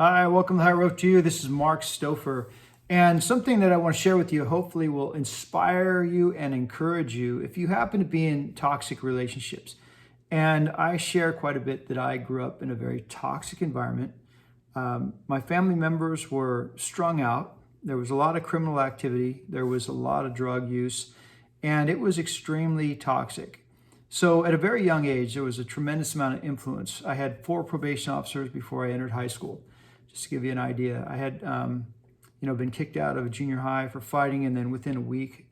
Hi, welcome to High Road to You. This is Mark Stouffer. And something that I want to share with you hopefully will inspire you and encourage you if you happen to be in toxic relationships. And I share quite a bit that I grew up in a very toxic environment. My family members were strung out. There was a lot of criminal activity. There was a lot of drug use, and it was extremely toxic. So at a very young age, there was a tremendous amount of influence. I had 4 probation officers before I entered high school. Just to give you an idea, I had been kicked out of a junior high for fighting, and then within a week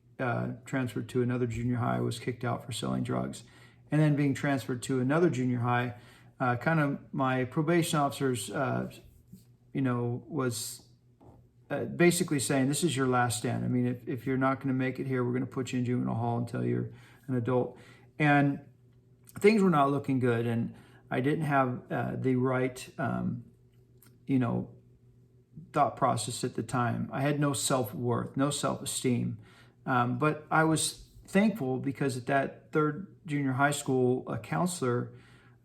transferred to another junior high, was kicked out for selling drugs. And then being transferred to another junior high, my probation officers was basically saying, this is your last stand. I mean, if you're not going to make it here, we're going to put you in juvenile hall until you're an adult. And things were not looking good, and I didn't have the right thought process at the time. I had no self-worth, no self-esteem. But I was thankful because at that third junior high school, a counselor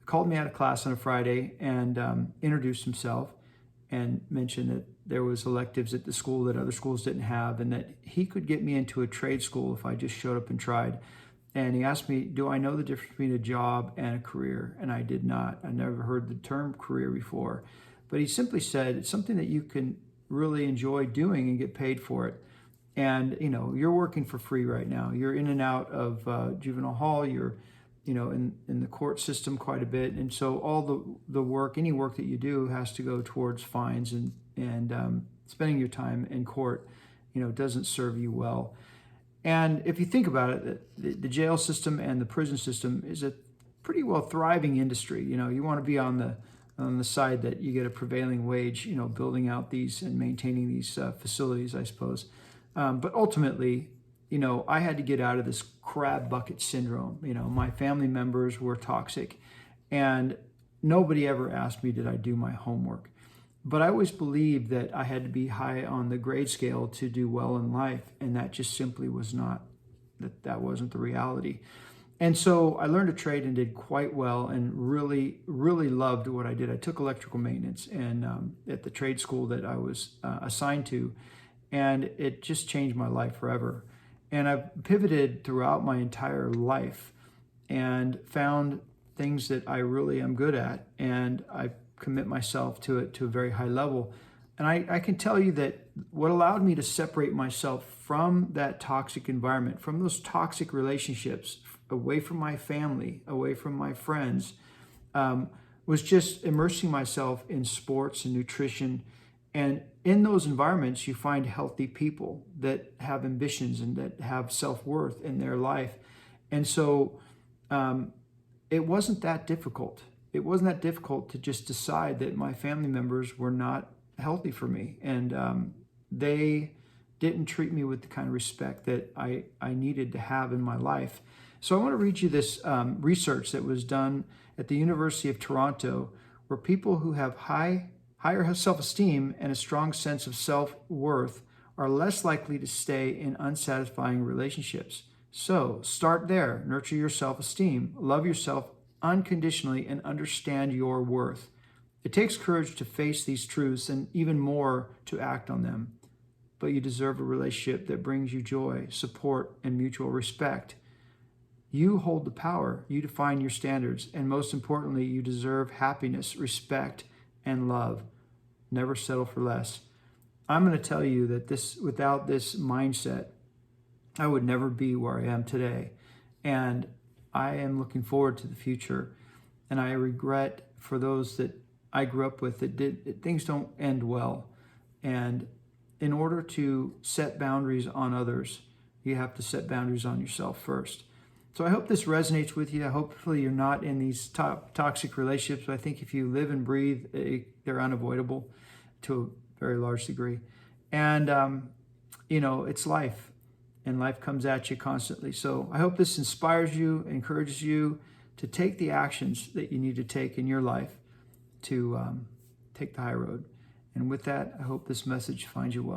called me out of class on a Friday and introduced himself and mentioned that there was electives at the school that other schools didn't have, and that he could get me into a trade school if I just showed up and tried. And he asked me, do I know the difference between a job and a career? And I did not. I never heard the term career before. But he simply said, it's something that you can really enjoy doing and get paid for it. And, you're working for free right now. You're in and out of juvenile hall. You're, in the court system quite a bit. And so all the work, any work that you do has to go towards fines, and spending your time in court, doesn't serve you well. And if you think about it, the jail system and the prison system is a pretty well thriving industry. You want to be on the side that you get a prevailing wage, building out these and maintaining these facilities, I suppose. But ultimately, I had to get out of this crab bucket syndrome. My family members were toxic, and nobody ever asked me, did I do my homework? But I always believed that I had to be high on the grade scale to do well in life, and that just simply was not, that wasn't the reality. And so I learned a trade and did quite well, and really, really loved what I did. I took electrical maintenance and at the trade school that I was assigned to, and it just changed my life forever. And I've pivoted throughout my entire life and found things that I really am good at, and I commit myself to it to a very high level. And I can tell you that what allowed me to separate myself from that toxic environment, from those toxic relationships, away from my family, away from my friends, was just immersing myself in sports and nutrition. And in those environments, you find healthy people that have ambitions and that have self-worth in their life. And so it wasn't that difficult. It wasn't that difficult to just decide that my family members were not healthy for me. And they didn't treat me with the kind of respect that I needed to have in my life. So I want to read you this research that was done at the University of Toronto, where people who have higher self-esteem and a strong sense of self-worth are less likely to stay in unsatisfying relationships. So start there. Nurture your self-esteem. Love yourself unconditionally and understand your worth. It takes courage to face these truths and even more to act on them. But you deserve a relationship that brings you joy, support, and mutual respect. You hold the power. You define your standards. And most importantly, you deserve happiness, respect, and love. Never settle for less. I'm going to tell you that without this mindset, I would never be where I am today. And I am looking forward to the future. And I regret for those that I grew up with that things don't end well. And in order to set boundaries on others, you have to set boundaries on yourself first. So I hope this resonates with you. Hopefully you're not in these toxic relationships. But I think if you live and breathe, they're unavoidable to a very large degree. And, it's life. And life comes at you constantly. So I hope this inspires you, encourages you to take the actions that you need to take in your life to take the high road. And with that, I hope this message finds you well.